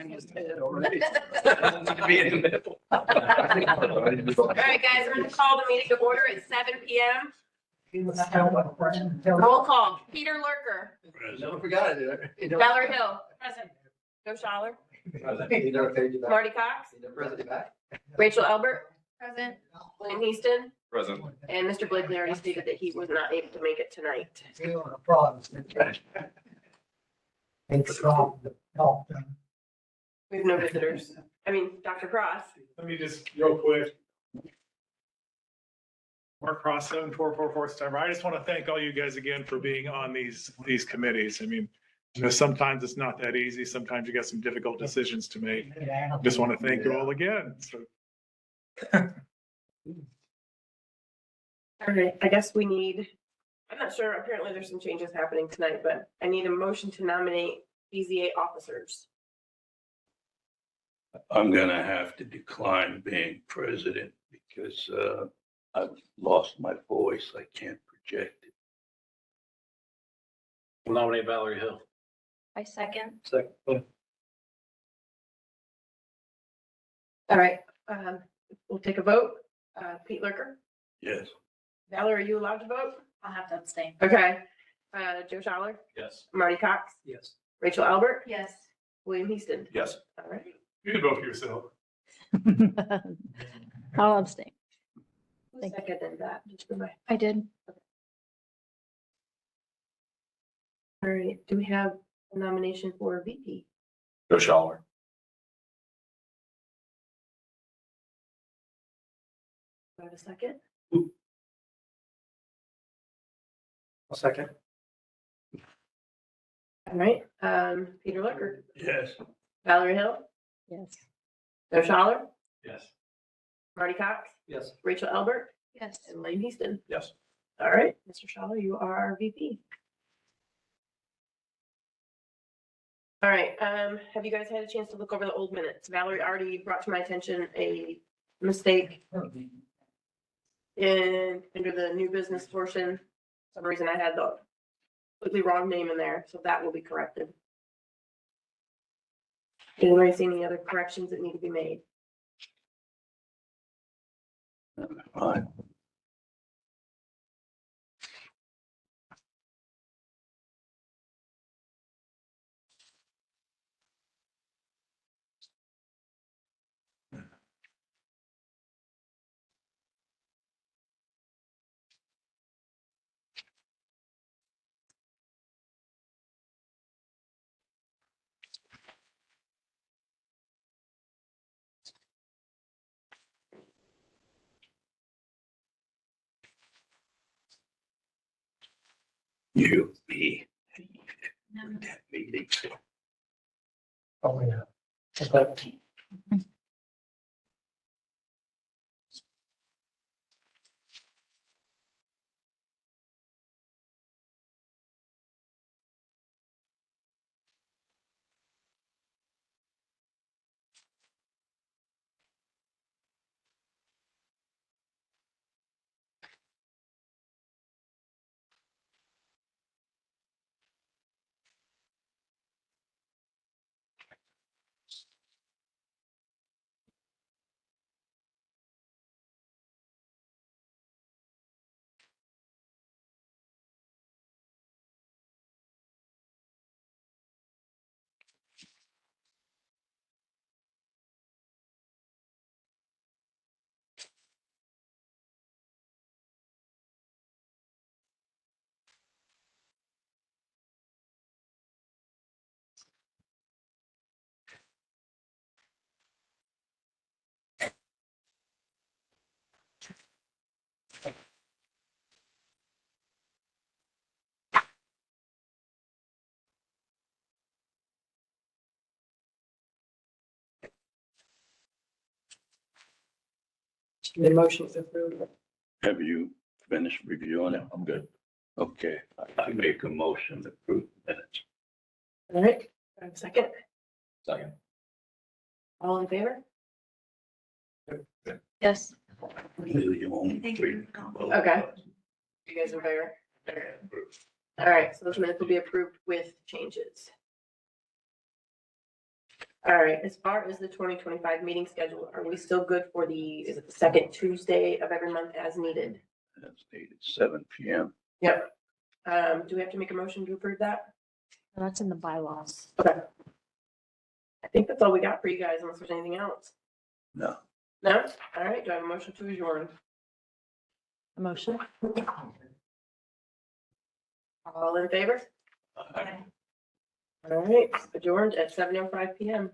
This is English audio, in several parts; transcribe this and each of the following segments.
I missed it already. All right, guys, we're gonna call the meeting to order at 7 p.m. Roll call. Peter Lurker. Never forgot it. Valerie Hill. Present. Joe Schaller. Marty Cox. Rachel Albert. Present. William Houston. Present. And Mr. Blakely already stated that he was not able to make it tonight. Thanks for all the help. We have no visitors. I mean, Dr. Cross. Let me just real quick. Mark Cross, 7444 Star. I just want to thank all you guys again for being on these committees. I mean, you know, sometimes it's not that easy. Sometimes you got some difficult decisions to make. Just want to thank you all again. So All right, I guess we need, I'm not sure, apparently there's some changes happening tonight, but I need a motion to nominate BZA officers. I'm gonna have to decline being president because I've lost my voice. I can't project it. Nominate Valerie Hill. I second. Second. All right, we'll take a vote. Pete Lurker. Yes. Valerie, are you allowed to vote? I'll have to abstain. Okay. Joe Schaller, Yes. Marty Cox, Yes. Rachel Albert, Yes. William Houston. Yes. All right. you can vote for yourself. I'll abstain. Who Thank you. seconded that? Just for my- I did. All right, do we have a nomination for VP? Joe Schaller. Do I have a second? A second. All right, Peter Lurker, Yes. Valerie Hill, Yes. Joe Schaller, Yes. Marty Cox, Yes. Rachel Albert, Yes. and William Houston. Yes. All right, Mr. Schaller, you are our VP. All right, have you guys had a chance to look over the old minutes? Valerie already brought to my attention a mistake under the new business portion. For some reason I had the completely wrong name in there, so that will be corrected. Anybody see any other corrections that need to be made? Fine. You, me, that meeting. Oh, yeah. Okay. The motion is approved. Have you finished reviewing it? I'm good. Okay, I make a motion to approve the minutes. All right, I have a second. Second. All in favor? Yes. You only three can vote. Okay. You guys in favor? All right, so those minutes will be approved with changes. All right, as far as the 2025 meeting schedule, are we still good for is it the second Tuesday of every month as needed? That's dated 7 PM. Yep. Do we have to make a motion to approve that? That's in the bylaws. Okay. I think that's all we got for you guys unless there's anything else. No. No? All right, do I have a motion to adjourn? A motion? All in favor? I- All right, adjourned at 7:05 PM.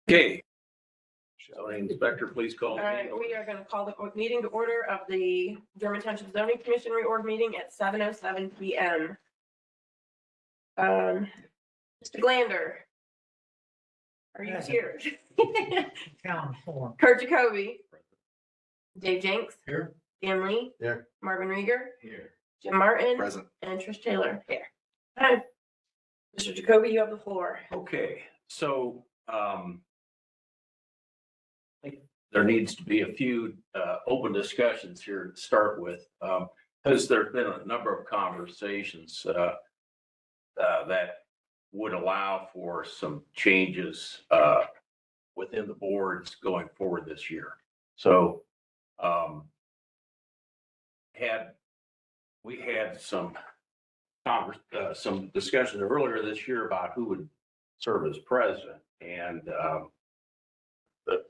Okay. Zoning inspector, please call. All the right, meeting we order. are gonna call the meeting to order of the German Township Zoning Commission reorg meeting at 7:07 PM. Mr. Glander. Are you Yes. here? Town form. Kurt Jacoby. Dave Jenks. Here. Dan Lee. Here. Marvin Rieger. Here. Jim Martin. Present. And Trish Taylor. Here. Hi. Mr. Jacoby, you have the floor. Okay, so, I think there needs to be a few, open discussions here to start with. Because there's been a number of conversations, that would allow for some changes, within the boards going forward this year. So, we had some discussion earlier this year about who would serve as president, and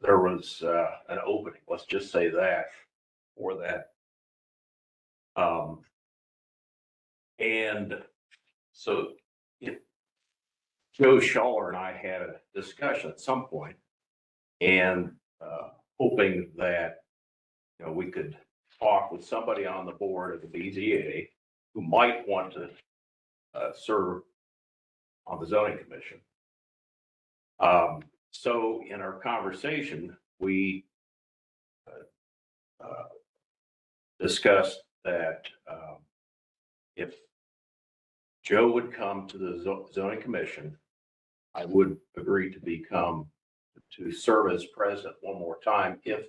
there was an opening, let's just say that, for that. And so Joe Schaller and I had a discussion at some point, and hoping that, we could talk with somebody on the board of the BZA who might want to serve on the zoning commission. So in our conversation, we discussed that if Joe would come to the zoning commission, I would agree to serve as president one more time if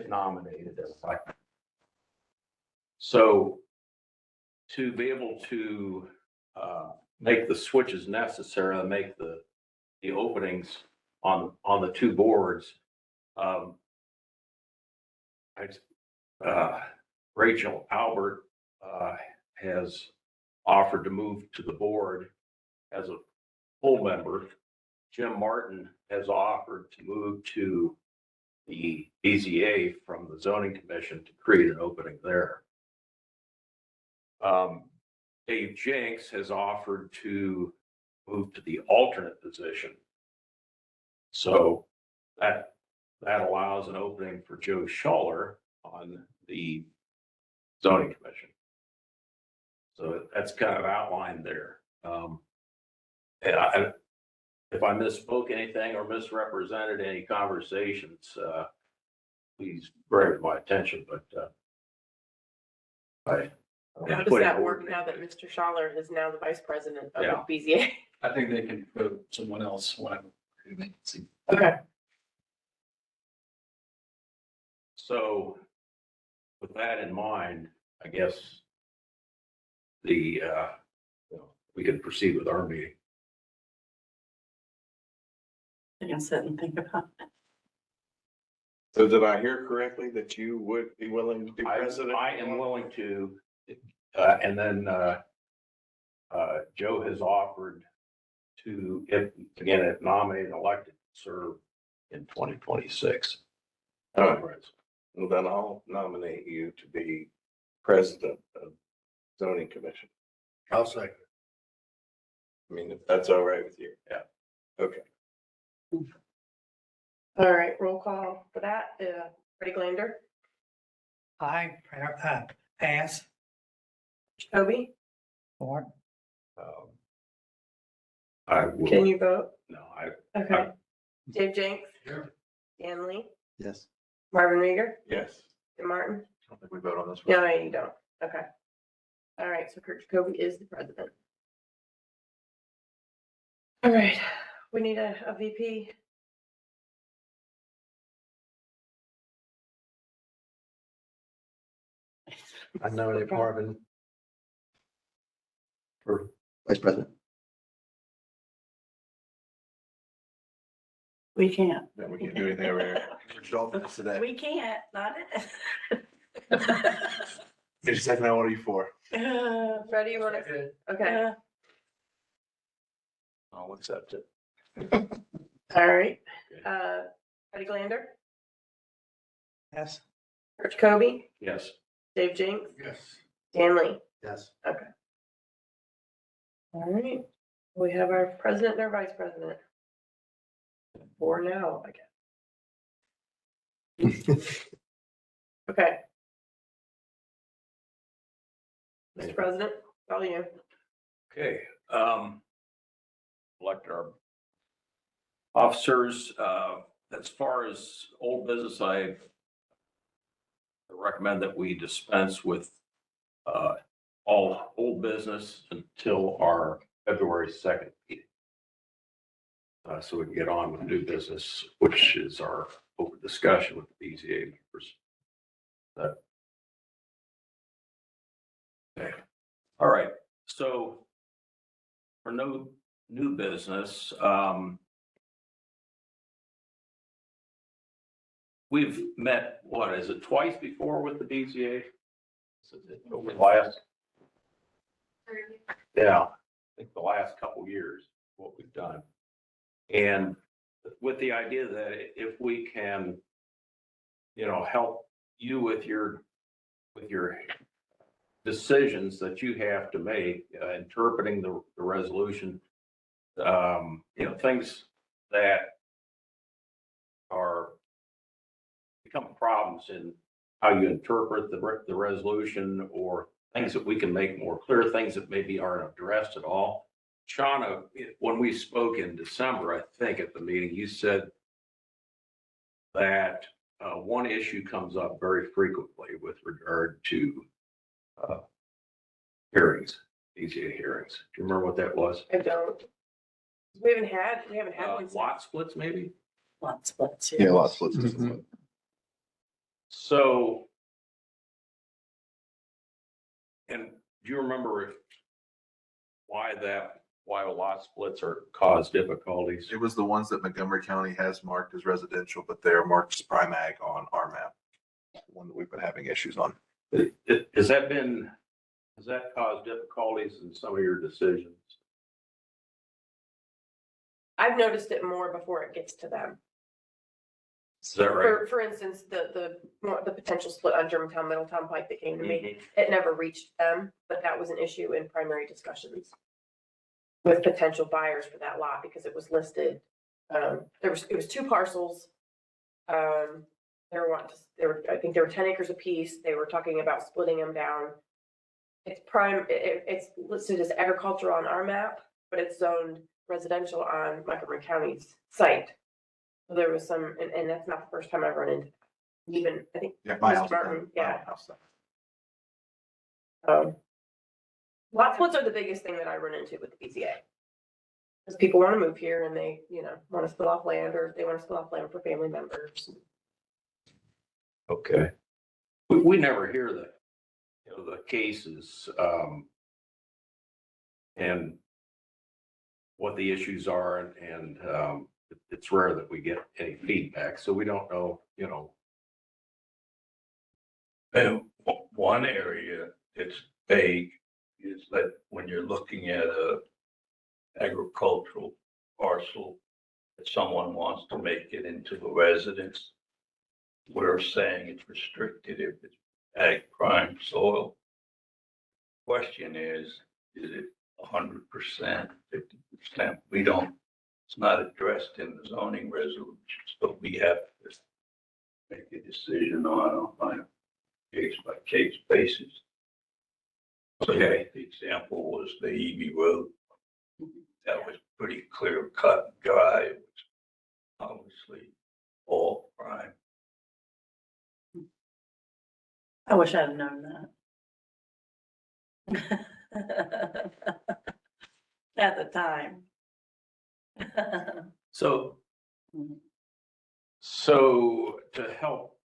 nominated. So to be able to make the switches necessary and make the openings on the two boards, Rachel Albert has offered to move to the board as a full member. Jim Martin has offered to move to the BZA from the zoning commission to create an opening there. Dave Jenks has offered to move to the alternate position. So that allows an opening for Joe Schaller on the zoning commission. So that's kind of outlined there. And if I misspoke anything or misrepresented any conversations, please bring it to my attention, but, I. How does that work now that Mr. Schaller is now the vice president of Yeah. the BZA? I think they can vote someone else, whatever. Okay. So with that in mind, I guess the, we can proceed with our meeting. I can sit and think about it. So did I hear correctly that you would be willing to be president? I am willing to, and then, Joe has offered to, if nominated and elected, serve in 2026. All right. Well, then I'll nominate you to be president of zoning commission. I'll second. I mean, if that's all right with you. Yeah. Okay. All right, roll call for that. Freddie Glander, I, pass. Toby, Four. I can will, you vote? no, Okay. Dave Jenks, Here. Dan Lee, Yes. Marvin Rieger, Yes. Tim Martin. I don't think we vote on this one. No, you don't. Okay. All right, so Kurt Jacoby is the president. All right, we need a VP. I nominate Marvin. For vice president. We can't. Then we can do anything over here. Dolphins today. We can't, not it. Get a second, I want you for. Freddie, you want to? Okay, I'll accept it. all right. Freddie Glander, Yes. Kurt Jacoby, yes. Dave Jenks, Yes. Dan Lee. Yes. All right, we have our president and our vice president. For now, I guess. Okay. Mr. President, all you. Okay, elect our officers, as far as old business, I recommend that we dispense with, all old business until our February 2nd meeting. So we can get on with new business, which is our open discussion with the BZA members. Okay, all right, so for no new business, we've met, what, is it twice before with the BZA? Over the last? Yeah, I think the last couple years, what we've done. And with the idea that if we can, help you with your decisions that you have to make, interpreting the resolution, things that are become problems in how you interpret the resolution, or things that we can make more clear, things that maybe aren't addressed at all. Shauna, when we spoke in December, I think at the meeting, you said that one issue comes up very frequently with regard to hearings, BZA hearings. Do you remember what that was? I don't. We haven't had one. Lot splits, maybe? Lot splits. Yeah, lot splits. So, and do you remember why lot splits are cause difficulties? It was the ones that Montgomery County has marked as residential, but they're marked as prime ag on our map. One that we've been having issues on. Has that caused difficulties in some of your decisions? I've noticed it more before it gets to them. Is that right? For instance, the potential split on Germantown, Middletown Pike that came to me, Mhm. it never reached them, but that was an issue in primary discussions with potential buyers for that lot because it was listed. It was two parcels. I think there were 10 acres apiece. They were talking about splitting them down. It's listed as agricultural on our map, but it's zoned residential on Montgomery County's site. So there was some, and that's not the first time I've run into that. Even, I think, Yeah, my Mr. house. is Martin, down- yeah. my house down. Lot splits are the biggest thing that I run into with the BZA. Because people want to move here and they, want to split off land, or they want to split off land for family members. Okay. We never hear the cases, and what the issues are, and it's rare that we get any feedback, so we don't know, And one area that's vague is that when you're looking at a agricultural parcel, that someone wants to make it into a residence, we're saying it's restricted if it's ag prime soil. Question is it 100%, 50%? It's not addressed in the zoning resolution, so we have to make a decision on a case by case basis. So Okay. the example was the Eby Road. That was pretty clear cut and dry. It was obviously all prime. I wish I'd known that. At the time. so, Mhm. so to help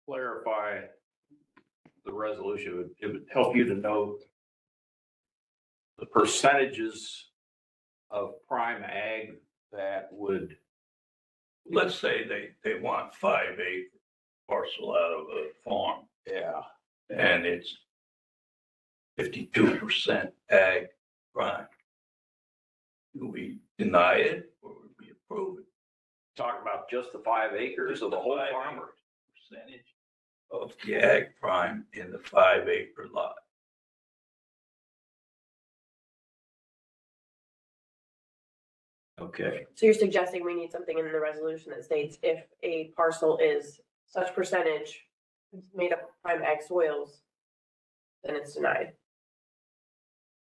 clarify the resolution, it would help you to know the percentages of prime ag that would, Let's say they want 5 acre parcel out of a farm yeah, and it's 52% ag prime. Do we deny it or would we approve it? talk about just the 5 acres of the whole 5 farmer. Percentage of the ag prime in the 5 acre lot. Okay. So you're suggesting we need something in the resolution that states if a parcel is such percentage made up of prime ag soils, then it's denied.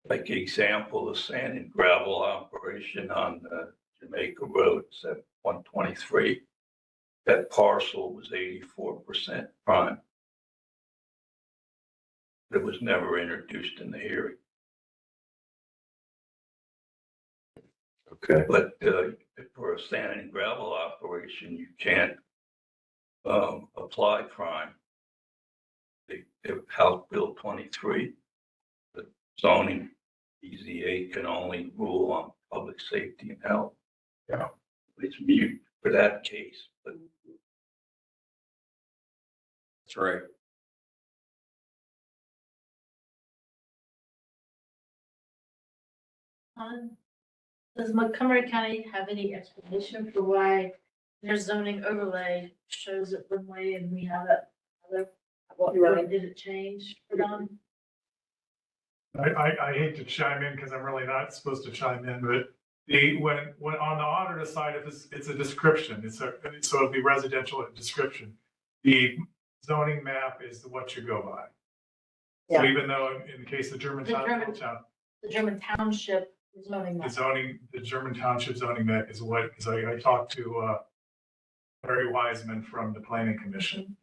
Like example, the sand and gravel operation on Jamaica Road, it's at 123. That parcel was 84% prime. It was never introduced in the hearing. Okay. But for a sand and gravel operation, you can't apply prime. House Bill 23, the zoning BZA can only rule on public safety and health. Yeah. It's mute for that case, but That's right. Does Montgomery County have any explanation for why their zoning overlay shows it one way and we have it other? What did it change for them? I hate to chime in because I'm really not supposed to chime in, but when on the auditor side, if it's a description, so it'd be residential description. The zoning map is what you go by. So Yeah. even though in the case of The German Township zoning map. the German Township zoning map is what, because I talked to Larry Wiseman from the Planning Commission.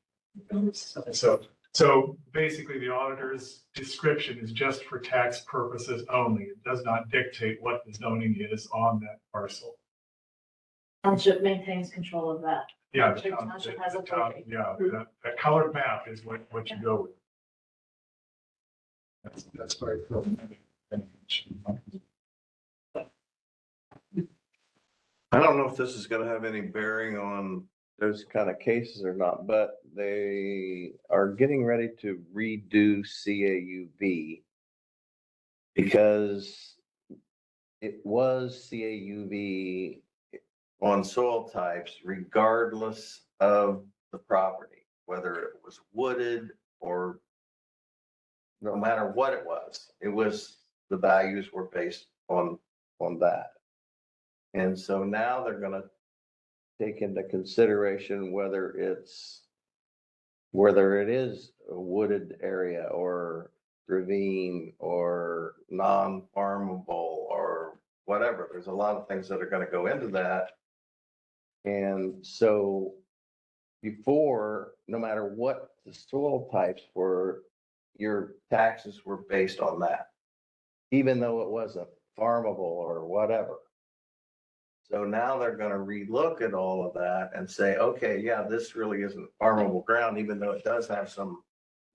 So basically, the auditor's description is just for tax purposes only. It does not dictate what the zoning is on that parcel. Township maintains control of that. Yeah, The township has the authority. yeah, that colored map is what you go with. That's very cool. I don't know if this is gonna have any bearing on those kind of cases or not, but they are getting ready to redo CAUV because it was CAUV on soil types regardless of the property, whether it was wooded or no matter what it was, the values were based on that. And so now they're gonna take into consideration whether it is a wooded area or ravine or non-farmable or whatever. There's a lot of things that are gonna go into that. And so before, no matter what the soil types were, your taxes were based on that, even though it wasn't farmable or whatever. So now they're gonna relook at all of that and say, okay, yeah, this really isn't farmable ground, even though it does have some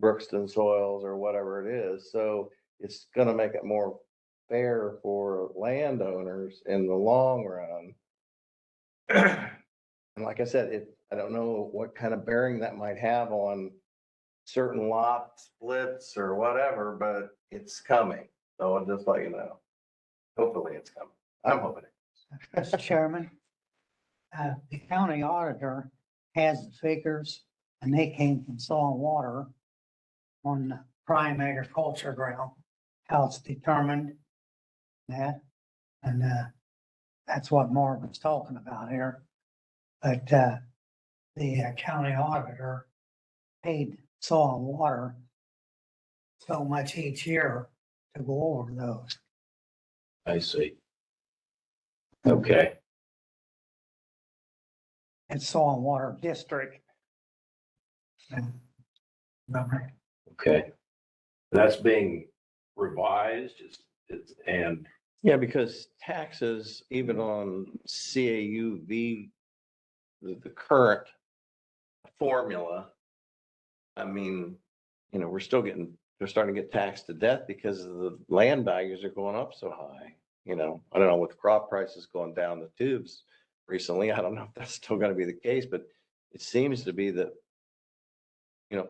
Brookston soils or whatever it is. So it's gonna make it more fair for landowners in the long run. And like I said, I don't know what kind of bearing that might have on certain lot splits or whatever, but it's coming. So I'll just let you know. Hopefully it's coming. I'm hoping it. Mr. Chairman, the county auditor has the figures and they came from soil and water on the prime agriculture ground, how it's determined that, and, that's what Marvin's talking about here. But, the county auditor paid soil and water so much each year to go over those. I see. Okay, It's soil and water district. And, remember, okay. That's being revised, and Yeah, because taxes, even on CAUV, the current formula, I mean, we're starting to get taxed to death because the land values are going up so high. I don't know, with crop prices going down the tubes recently, I don't know if that's still gonna be the case, but it seems to be that,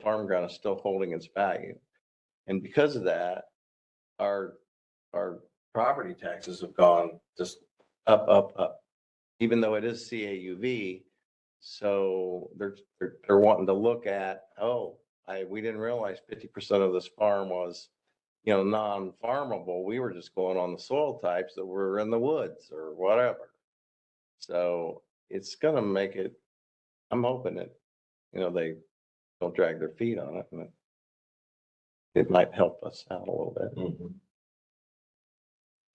farm ground is still holding its value. And because of that, our property taxes have gone just up, up, up, even though it is CAUV. So they're wanting to look at, we didn't realize 50% of this farm was, non-farmable. We were just going on the soil types that were in the woods or whatever. So it's gonna make it, I'm hoping that, they don't drag their feet on it, and it might help us out a little bit.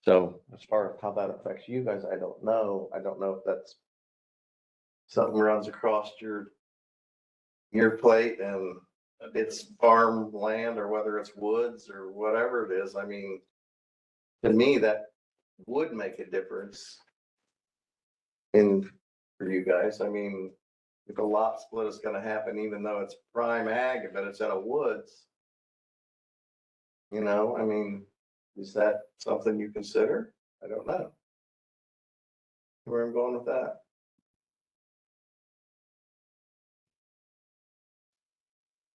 So as far as how that affects you guys, I don't know. I don't know if that's something runs across your plate and it's farm land or whether it's woods or whatever it is. I mean, to me, that would make a difference for you guys. I mean, if a lot split is gonna happen, even though it's prime ag, but it's in a woods, I mean, is that something you consider? I don't know. Where I'm going with that.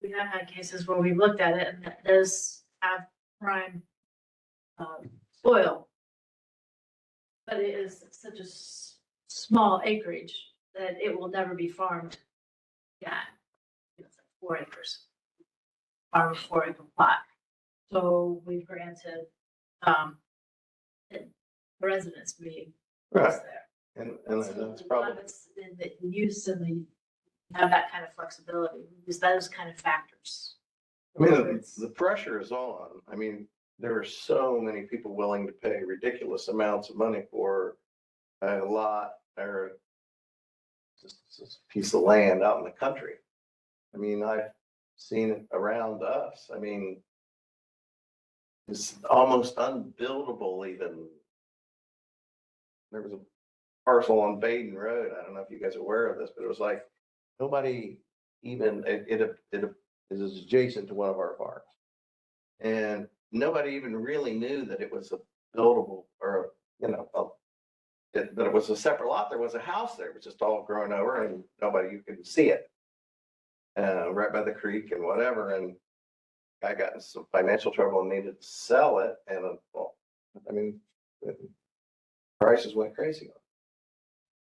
We have had cases where we looked at it and it does have prime soil. But it is such a small acreage that it will never be farmed. Yeah. It's like 4 acres. Farm a 4-acre plot. So we've granted residents being Right. there. And So that's a lot probably, of it's in the use and the have that kind of flexibility, use those kind of factors. I mean, the pressure is on. I mean, there are so many people willing to pay ridiculous amounts of money for a lot or just a piece of land out in the country. I mean, I've seen it around us. I mean, it's almost unbuildable even. There was a parcel on Baden Road. I don't know if you guys are aware of this, but it was like nobody even, it is adjacent to one of our farms. And nobody even really knew that it was a buildable or, that it was a separate lot. There was a house there, it was just all grown over and you could see it. Right by the creek and whatever. And I got in some financial trouble and needed to sell it. And prices went crazy.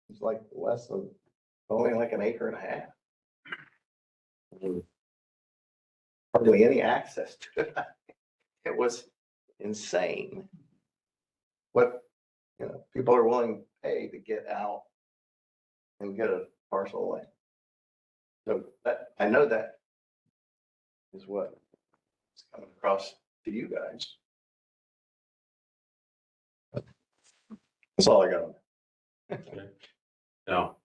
It's like only like an acre and a half. Hardly any access to it. It was insane. What, people are willing to pay to get out and get a parcel of land. So I know that is what is coming across to you guys. That's all I got. no.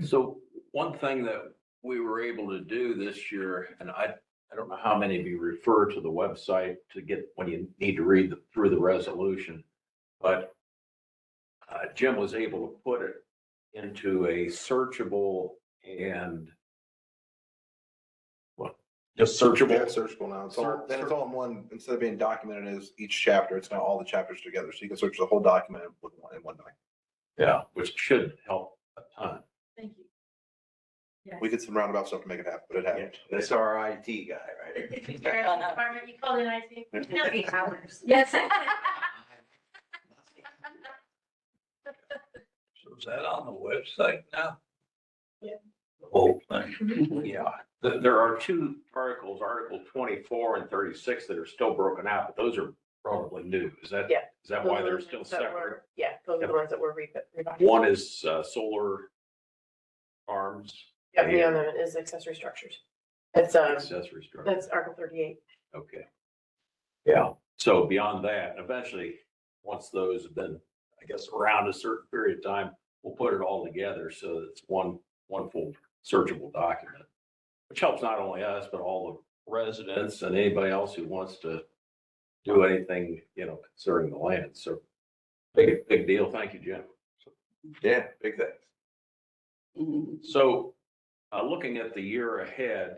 So one thing that we were able to do this year, and I don't know how many of you refer to the website to get, when you need to read through the resolution, but Jim was able to put it into a searchable and what, just Yeah, searchable? it's searchable now. It's all, then it's all in one, instead of being documented as each chapter, it's now all the chapters together. So you can search the whole document in one document. Yeah, which should help a ton. Thank you. Yes. We did some roundabout stuff to make it happen, but it happened. That's our IT guy, right? Department, you call in IT? It'll be hours. Yes. So is that on the website now? Yeah. The whole thing? Yeah, there are two articles, Article 24 and 36, that are still broken out, but those are probably new. Is that, Yeah. is that why they're still separate? Yeah, those are the ones that were revised. One is solar farms. Yep, the other one is accessory structures. It's, Accessory structure. that's Article 38. Okay. Yeah, so beyond that, eventually, once those have been, I guess, around a certain period of time, we'll put it all together so that it's one full searchable document, which helps not only us, but all the residents and anybody else who wants to do anything, concerning the land. So big deal. Thank you, Jim. Yeah, big thanks. So, looking at the year ahead,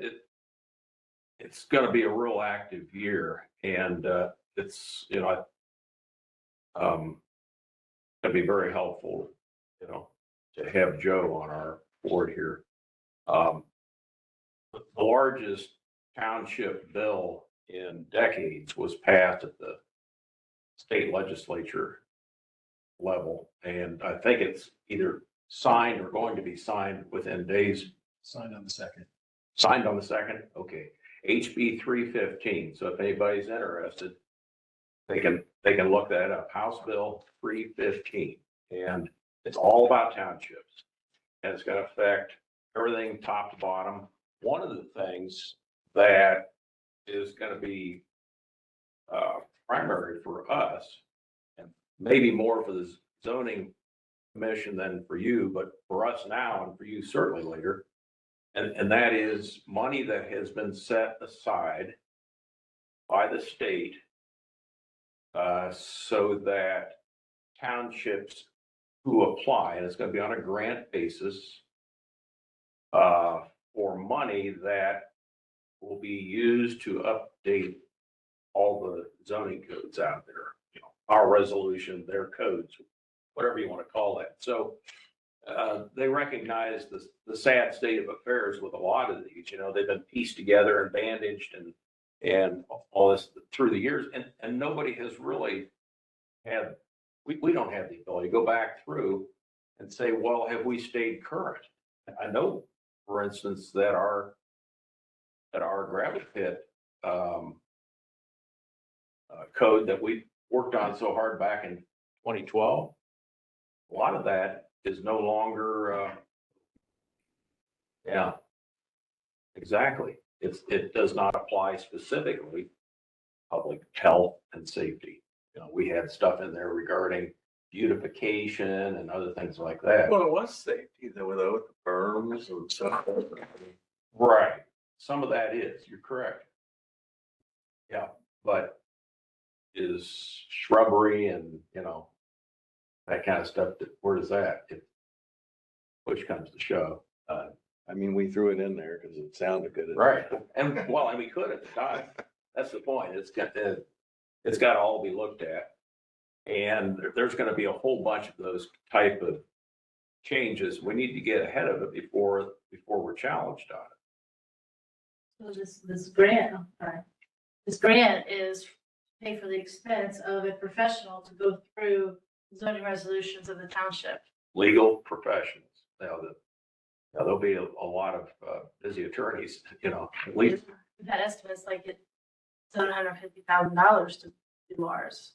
it's going to be a real active year, and it's going to be very helpful, to have Joe on our board here. The largest township bill in decades was passed at the state legislature level, and I think it's either signed or going to be signed within days. Signed on the second. Signed on the second? Okay. HB 315. So if anybody's interested, they can look that up. House Bill 315. And it's all about townships. And it's going to affect everything top to bottom. One of the things that is going to be primary for us, and maybe more for the zoning commission than for you, but for us now and for you certainly later, and that is money that has been set aside by the state so that townships who apply, and it's going to be on a grant basis, for money that will be used to update all the zoning codes out there, our resolution, their codes, whatever you want to call that. So they recognize the sad state of affairs with a lot of these. They've been pieced together and bandaged and all this through the years, and nobody has really had. We don't have the ability to go back through and say, well, have we stayed current? I know, for instance, that our gravel pit code that we worked on so hard back in 2012, a lot of that is no longer, yeah, exactly. It does not apply specifically public health and safety. We had stuff in there regarding beautification and other things like that. Well, it was safety though, with the berms and stuff. Right. Some of that is, you're correct. Yeah, but is shrubbery and, that kind of stuff, where does that, if push comes to shove? We threw it in there because it sounded good. Right. And we could at the time. That's the point. It's got to all be looked at. And there's going to be a whole bunch of those type of changes. We need to get ahead of it before we're challenged on it. So this grant, this grant is to pay for the expense of a professional to go through zoning resolutions of the township. Legal professions. There'll be a lot of busy attorneys, at least. That estimate's like it's $750,000 to do ours.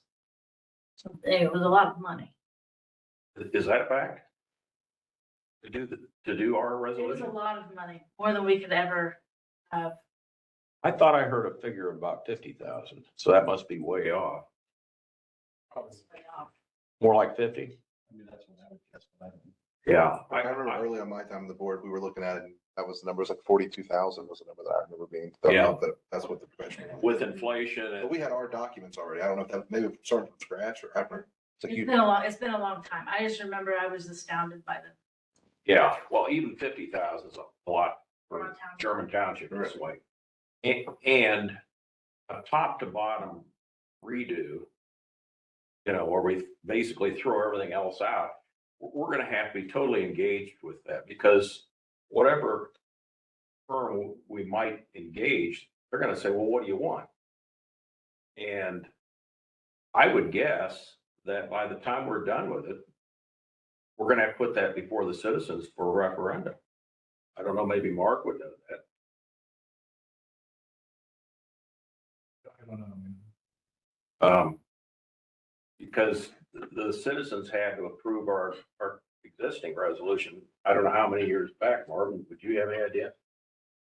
So it was a lot of money. Is that a fact? To do our It was resolution? a lot of money, more than we could ever have. I thought I heard a figure of about 50,000, so that must be way off. It's way off. More like 50? That's what I would guess. Yeah. I remember early on my time on the board, we were looking at it, and that was the number, it was like 42,000 was the number that I remember being thrown Yeah. out, that that's what the professional. With inflation But and, we had our documents already. I don't know if that, maybe started from scratch or after. It's like It's you, been a long, it's been a long time. I just remember I was astounded by the. yeah, well, even 50,000 is a lot for German Township. German Township this way. And a top to bottom redo, you know, where we basically throw everything else out, we're gonna have to be totally engaged with that, because whatever firm we might engage, they're gonna say, well, what do you want? And I would guess that by the time we're done with it, we're gonna have to put that before the citizens for a referendum. I don't know, maybe Mark would know that. I don't know. Because the citizens had to approve our existing resolution. I don't know how many years back, Marvin, would you have any idea?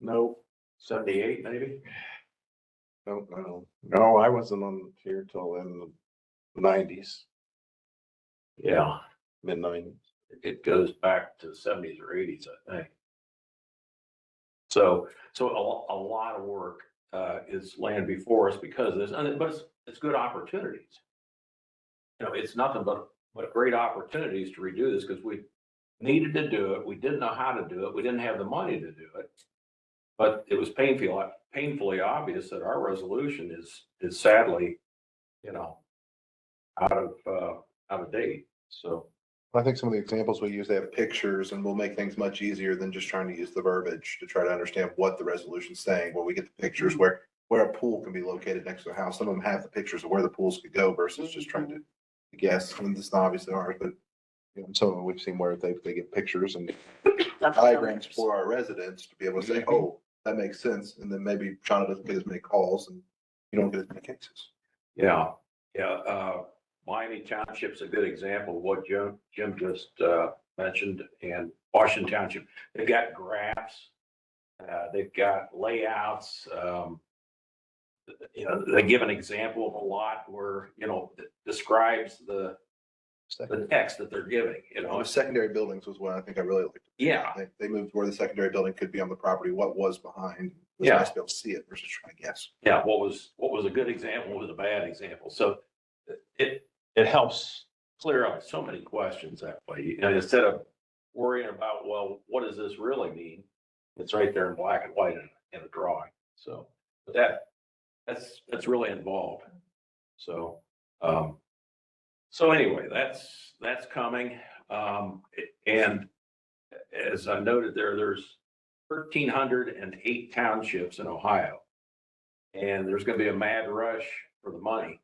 No, 78, maybe? no. no, I wasn't on here till in the 90s, Yeah, Mid-90s. it goes back to the 70s or 80s, I think. So a lot of work is laying before us because of this, but it's good opportunities. You know, it's nothing but great opportunities to redo this, because we needed to do it. We didn't know how to do it. We didn't have the money to do it. But it was painfully obvious that our resolution is sadly, you know, out of date. So, I think some of the examples we use, they have pictures, and we'll make things much easier than just trying to use the verbiage to try to understand what the resolution's saying, where we get the pictures where a pool can be located next to a house. Some of them have the pictures of where the pools could go versus just trying to guess. And it's not obviously ours, but you know, some of them we've seen where they get pictures and diagrams for our residents to be able to say, oh, that makes sense. And then maybe Shauna doesn't get as many calls and you don't get as many cases. yeah. Miami Township's a good example of what Jim just mentioned, and Washington Township. They've got graphs, they've got layouts. You know, they give an example of a lot where, you know, it describes the text that they're giving, you know. The secondary buildings was what I think I really liked. Yeah. They moved where the secondary building could be on the property, what was behind. It was Yeah. nice to be able to see it versus trying to guess. Yeah, what was a good example, what was a bad example. So it helps clear up so many questions that way. You know, instead of worrying about, well, what does this really mean? It's right there in black and white in a drawing. So but that's really involved. So so anyway, that's coming. And as I noted there's 1,308 townships in Ohio. And there's going to be a mad rush for the money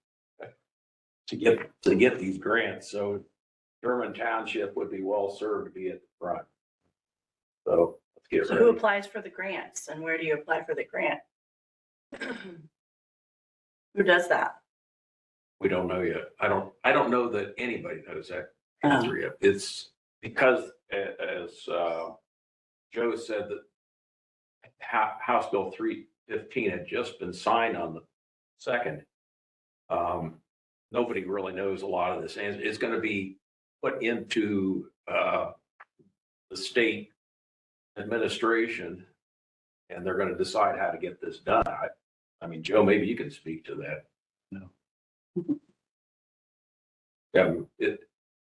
to get these grants. So German Township would be well served to be at the front. So let's get So who ready. applies for the grants and where do you apply for the grant? Who does that? We don't know yet. I don't know that anybody knows that answer yet. It's because as Joe said, that House Bill 315 had just been signed on the 2nd. Nobody really knows a lot of this, and it's going to be put into the state administration, and they're going to decide how to get this done. I mean, Joe, maybe you can speak to that. No. Yeah,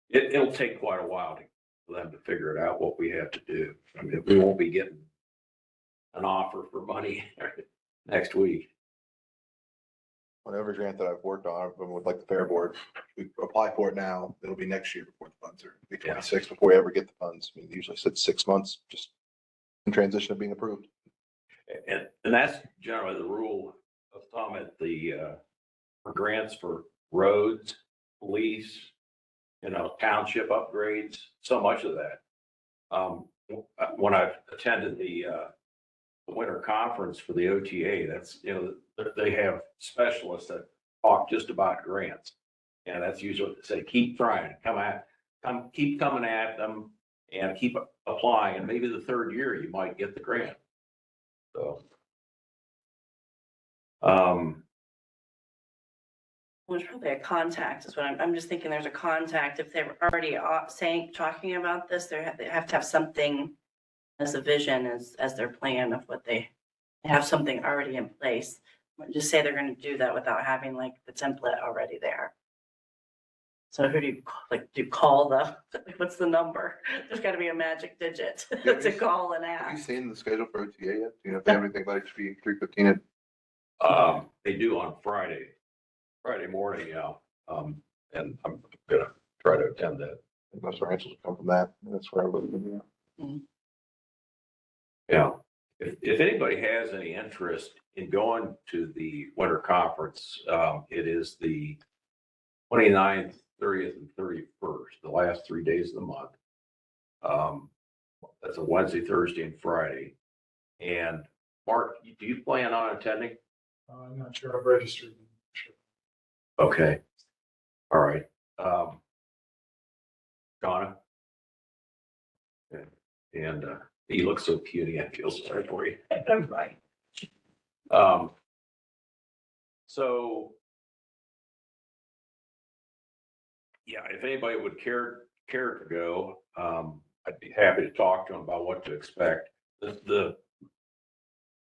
it'll take quite a while for them to figure it out what we have to do. I mean, we won't be getting an offer for money next week. On every grant that I've worked on, I've been with like the Fair Board, we apply for it now, it'll be next year before the funds are, it'll be 26 before we ever get the funds. I mean, usually it's 6 months just in transition of being approved. And that's generally the rule of thumb at the for grants for roads, police, you know, township upgrades, so much of that. When I've attended the winter conference for the OTA, that's, you know, they have specialists that talk just about grants. And that's usually what they say, keep trying, keep coming at them and keep applying. And maybe the 3rd year you might get the grant. So, There's probably a contact is what I'm just thinking there's a contact. If they're already saying, talking about this, they have to have something as a vision, as their plan of what they have something already in place. Just say they're gonna do that without having like the template already there. So who do you call like, what's the number? There's gotta be a magic digit to call and Have you ask. seen the schedule for OTA yet? Do you know if they have anything about HB 315? They do on Friday morning, yeah. And I'm gonna try to attend that. Most of our answers will come from that. That's where I would. Yeah. If anybody has any interest in going to the winter conference, it is the 29th, 30th, and 31st, the last 3 days of the month. That's a Wednesday, Thursday, and Friday. And Mark, do you plan on attending? I'm not sure I've registered. Okay. All right. Donna? And you look so puny, I feel sorry for you. I'm right. So, yeah, if anybody would care to go, I'd be happy to talk to them about what to expect. The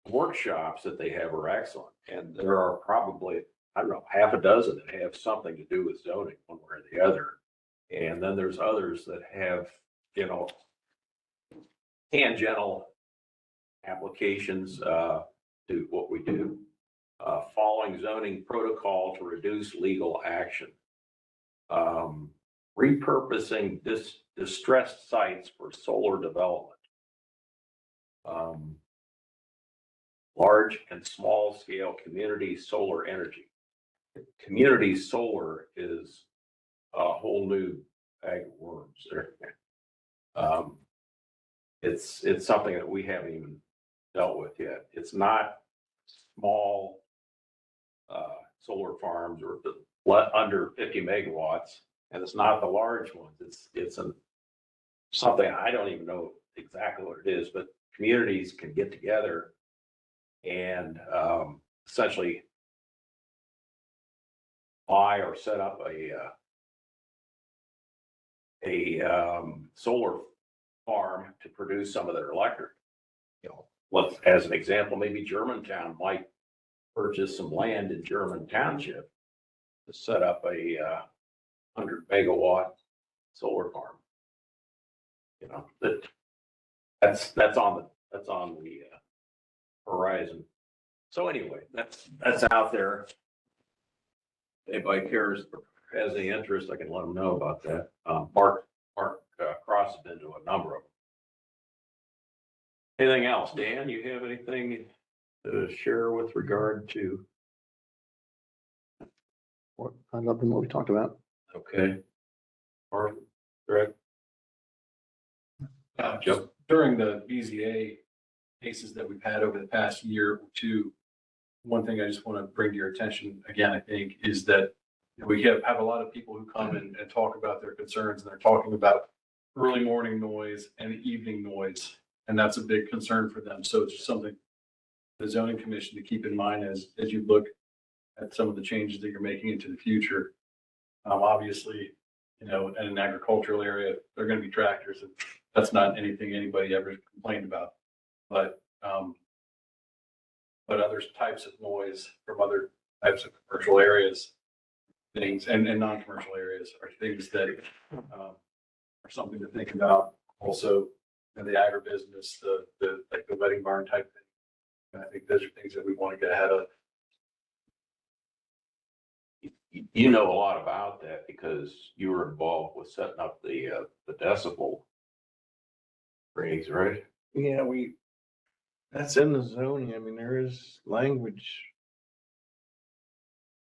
workshops that they have are excellent, and there are probably, I don't know, half a dozen that have something to do with zoning one way or the other. And then there's others that have, tangential applications to what we do. Following zoning protocol to reduce legal action. Repurposing distressed sites for solar development. Large and small scale community solar energy. Community solar is a whole new bag of worms there. It's something that we haven't even dealt with yet. It's not small solar farms or under 50 megawatts, and it's not the large ones. It's something I don't even know exactly what it is, but communities can get together and essentially buy or set up a solar farm to produce some of their electric. As an example, maybe Germantown might purchase some land in German Township to set up a 100 megawatt solar farm. That's on the horizon. So anyway, that's out there. If anybody cares, has any interest, I can let them know about that. Mark Cross has been to a number of them. Anything else? Dan, you have anything to share with regard to? I love what we talked about. Okay. Mark, Greg? Just during the BZA cases that we've had over the past year or two, one thing I just want to bring to your attention again, I think, is that we have a lot of people who come and talk about their concerns, and they're talking about early morning noise and evening noise, and that's a big concern for them. So it's just something the zoning commission to keep in mind as you look at some of the changes that you're making into the future. Obviously, in an agricultural area, there are going to be tractors, and that's not anything anybody ever complained about. But other types of noise from other types of commercial areas, things and non-commercial areas are things that are something to think about. Also, the agribusiness, like the wedding barn type thing. And I think those are things that we want to get ahead of. You know a lot about that because you were involved with setting up the decibel ratings, right? Yeah, that's in the zoning. I mean, there is language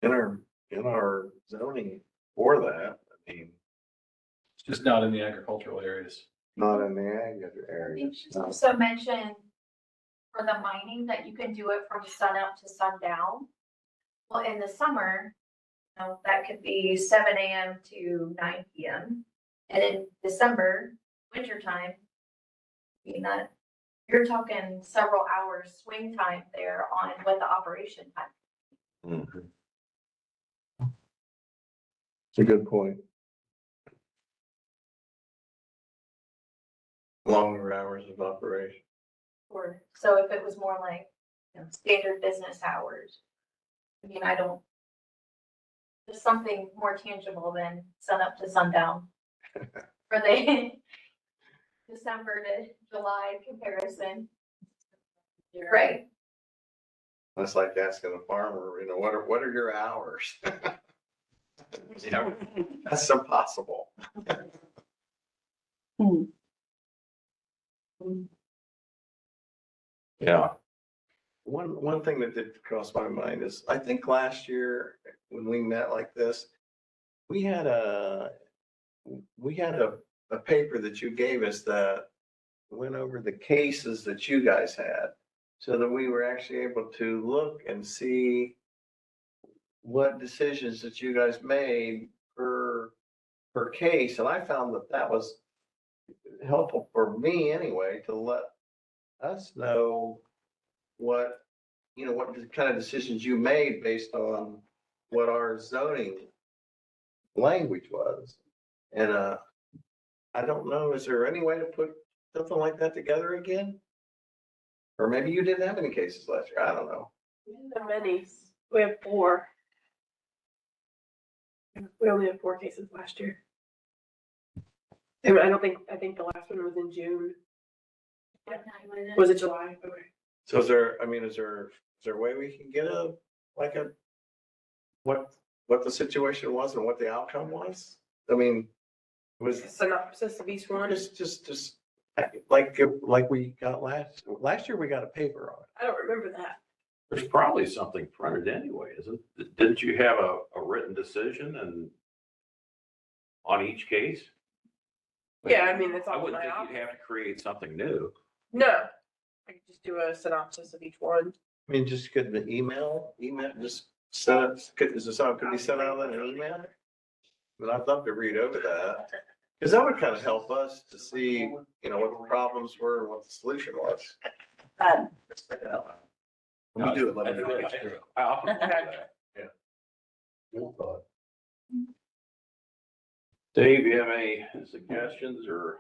in our zoning for that. I mean, It's just not in the agricultural areas. not in the ag You areas. should also mention for the mining that you can do it from sun up to sundown. Well, in the summer, that could be 7 a.m. to 9 p.m. And in December, wintertime, that you're talking several hours swing time there on what the operation time. Mhm. It's a good point. Longer hours of operation. Or, so if it was more like, standard business hours. I mean, I don't. There's something more tangible than sun up to sundown. For the December to July comparison. Right. That's like asking a farmer, what are your hours? You know, that's impossible. Yeah. One thing that did cross my mind is, I think last year when we met like this, we had a paper that you gave us that went over the cases that you guys had, so that we were actually able to look and see what decisions that you guys made per case. And I found that was helpful for me anyway, to let us know what kind of decisions you made based on what our zoning language was. And I don't know, is there any way to put something like that together again? Or maybe you didn't have any cases last year, I don't know. We didn't have many. We have 4. We only had 4 cases last year. And I think the last one was in June. Was it July? Okay. So is there a way we can get what the situation was and what the outcome was? I mean, was Synopsis of each one. just like we got last year, we got a paper on it. I don't remember that. There's probably something printed anyway, isn't it? Didn't you have a written decision and on each case? Yeah, I mean, it's I all wouldn't my think office. you'd have to create something new. No, I could just do a synopsis of each one. I mean, just could the email, just send it, is there something could be sent out in an email? But I'd love to read over that, because that would kind of help us to see, what the problems were and what the solution was. We do it, let me know. I often do Okay. that. Good thought. Dave, you have any suggestions or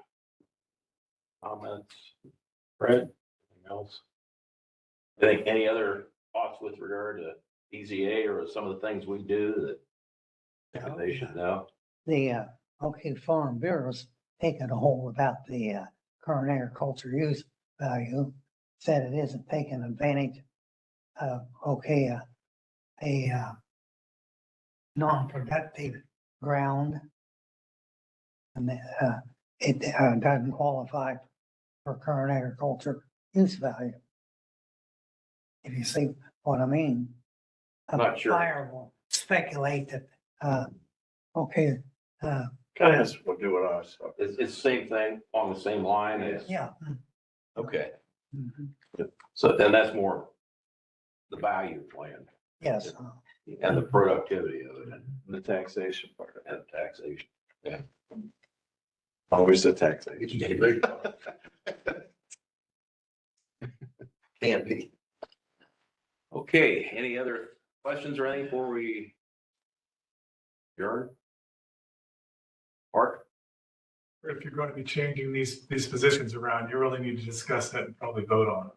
comments? Fred, anything else? I think any other thoughts with regard to BZA or some of the things we do that they should know? The, Farm Bureau's taken a hold about the current agriculture use value, said it isn't taking advantage of, a non-productive ground. And it doesn't qualify for current agriculture use value. If you see what I mean. Not sure. Buyer will speculate that, Kind of has to do with us. It's the same thing on the same line as, yeah. okay. Mhm. So then that's more the value plan Yes. and the productivity of it The taxation part of it. and taxation. Yeah. Always the taxation. Can be. Okay, any other questions or anything before we adjourn? Mark? If you're going to be changing these positions around, you really need to discuss that and probably vote on it.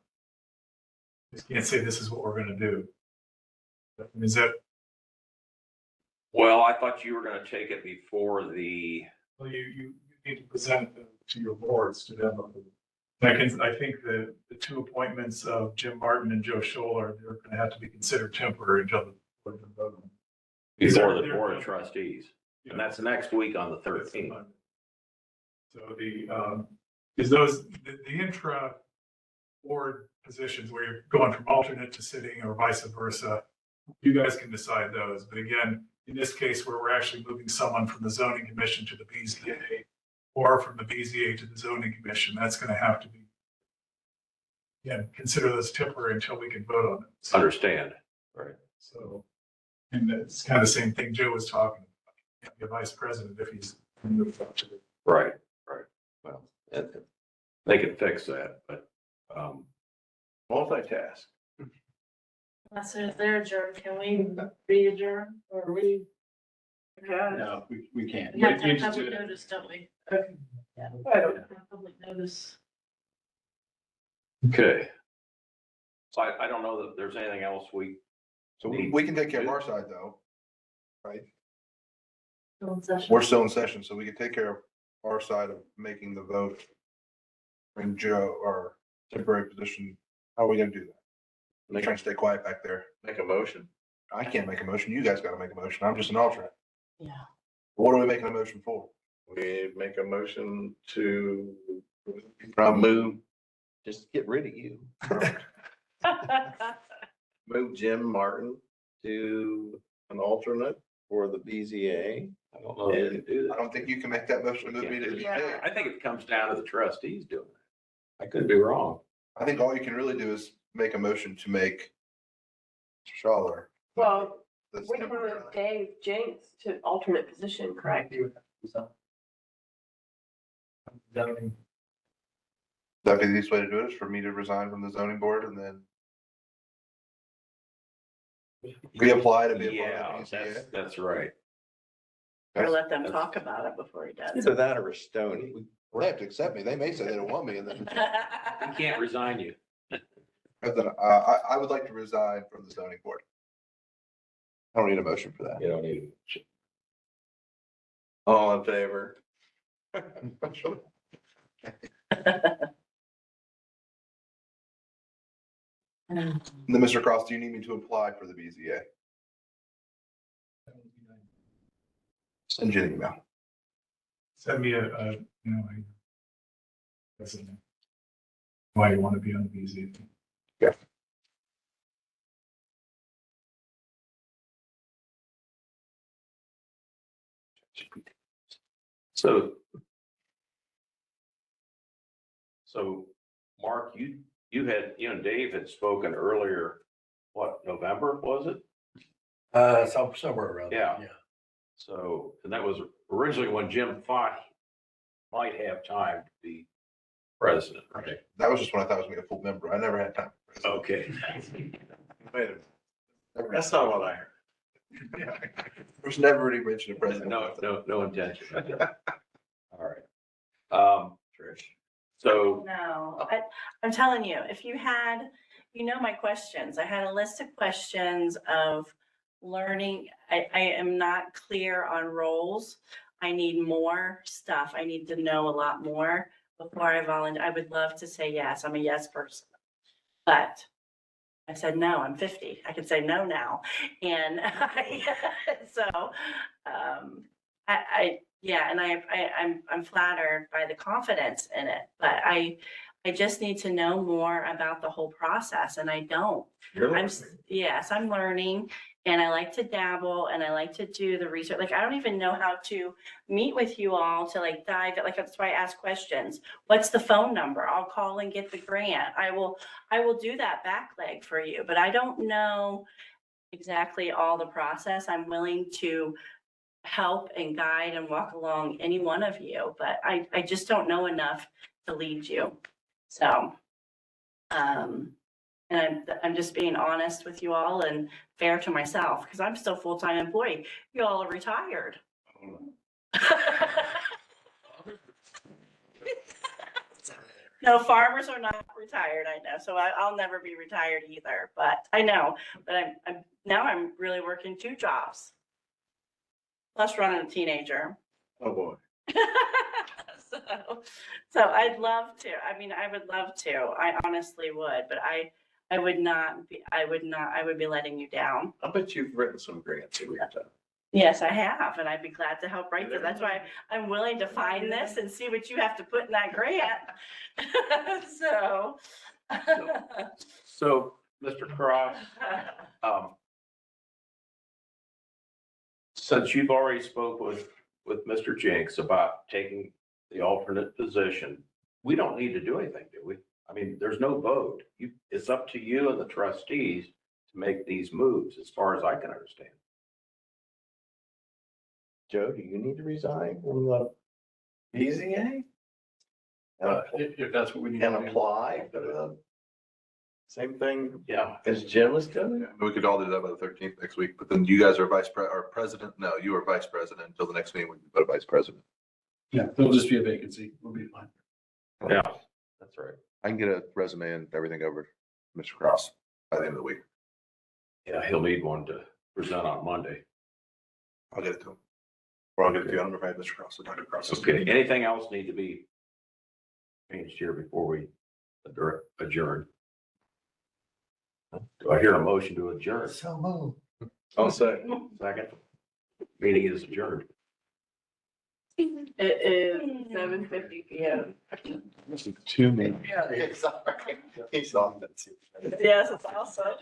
Just can't say this is what we're gonna do. Is that, Well, I thought you were gonna take it before the, well, you need to present it to your boards to them. I think the 2 appointments of Jim Martin and Joe Scholler, they're gonna have to be considered temporary until the board can vote on them. before the board of trustees. And that's next week on the That's 13th. fine. So the intra board positions where you're going from alternate to sitting or vice versa, you guys can decide those. But again, in this case where we're actually moving someone from the zoning commission to the BZA or from the BZA to the zoning commission, that's going to have to be, again, consider those temporary until we can vote on them. So- Understand, right? So, and it's kind of the same thing Joe was talking about. You can't be a vice president if he's moved up to the. Right. Well, they can fix that, but, Multitask. So if they're adjourned, can we re-adjourn or Yeah. No, we can't. We have to You have just do public it. notice, don't we? I don't- Have Public notice. Okay. So I don't know that there's anything else So we can take care of our side though, right? Still in session. We're still in session, so we can take care of our side of making the vote. Bring Joe, our temporary position, how are we gonna do that? I'm trying to stay quiet back there. Make a motion. I can't make a motion, you guys gotta make a motion, I'm just an alternate. Yeah. What are we making a motion for? We make a motion to From move, just get rid of you. Move Jim Martin to an alternate for the BZA. I don't know if we can do I that. don't think you can make that motion, move me to. Yeah. I think it comes down to the trustees doing it. I could be wrong. I think all you can really do is make a motion to make Schaller. Well, the we can temporary- move Dave Jenks to alternate position, correct? That'd be the easiest way to do it, is for me to resign from the zoning board and then reapply to be a Yeah, part of the BZA. that's right. Or let them talk about it before he does. Either that or a Stony. They have to accept me. They may say they don't want me and then. We can't resign you. I would like to resign from the zoning board. I don't need a motion for that. You don't need to. All in favor? Then, Mr. Cross, do you need me to apply for the BZA? Send you an email. Send me why you want to be on the BZ. So. Mark, you and Dave had spoken earlier, what, November, was it? Somewhere around. Yeah. there, So, and that was originally when Jim thought he might have time to be president, right? That was just when I thought I was gonna be a full member. I never had time. for president. Okay. Wait a minute. That's not what I heard. There was never any mention of president. No intention. All right. Trish. So, No, I'm telling you, if you had, my questions, I had a list of questions of learning. I am not clear on roles. I need more stuff. I need to know a lot more before I volunteer. I would love to say yes, I'm a yes person. But I said, no, I'm 50. I can say no now. And I'm flattered by the confidence in it, but I just need to know more about the whole process, and I don't. Yes, I'm learning, and I like to dabble, and I like to do the research. Like, I don't even know how to meet with you all to dive, that's why I ask questions. What's the phone number? I'll call and get the grant. I will do that back leg for you, but I don't know exactly all the process. I'm willing to help and guide and walk along any one of you, but I just don't know enough to lead you. So, and I'm just being honest with you all and fair to myself, because I'm still full-time employee. You all are retired. No, farmers are not retired, I know, so I'll never be retired either, but I know, but I'm really working 2 jobs. Plus running a teenager. Oh, boy. So I'd love to. I would love to. I honestly would, but I would be letting you down. I bet you've written some grants in your time. Yes, I have, and I'd be glad to help write them. That's why I'm willing to find this and see what you have to put in that grant. so Mr. Cross, since you've already spoke with Mr. Jenks about taking the alternate position, we don't need to do anything, do we? I mean, there's no vote. It's up to you and the trustees to make these moves, as far as I can understand. Joe, do you need to resign from the BZA? If that's what we need. And to do. apply for the Same thing Yeah. as Jim was doing? We could all do that by the 13th next week, but then you guys are or president. No, you are vice president until the next meeting. We can put a vice president. Yeah, there'll just be a vacancy. We'll be fine. Yeah. That's right. I can get a resume and everything over to Mr. Cross by the end of the week. Yeah, he'll need one to present on Monday. I'll get it to him. Or I'll get it to you. I don't know if I have Mr. Cross or Dr. Cross. Okay, anything else need to be changed here before we adjourn? Do I hear a motion to adjourn? So move. I'll say. Second. Meeting is adjourned. It is 7:50 PM. Too many. Yeah, he's on that. Yes, it's awesome.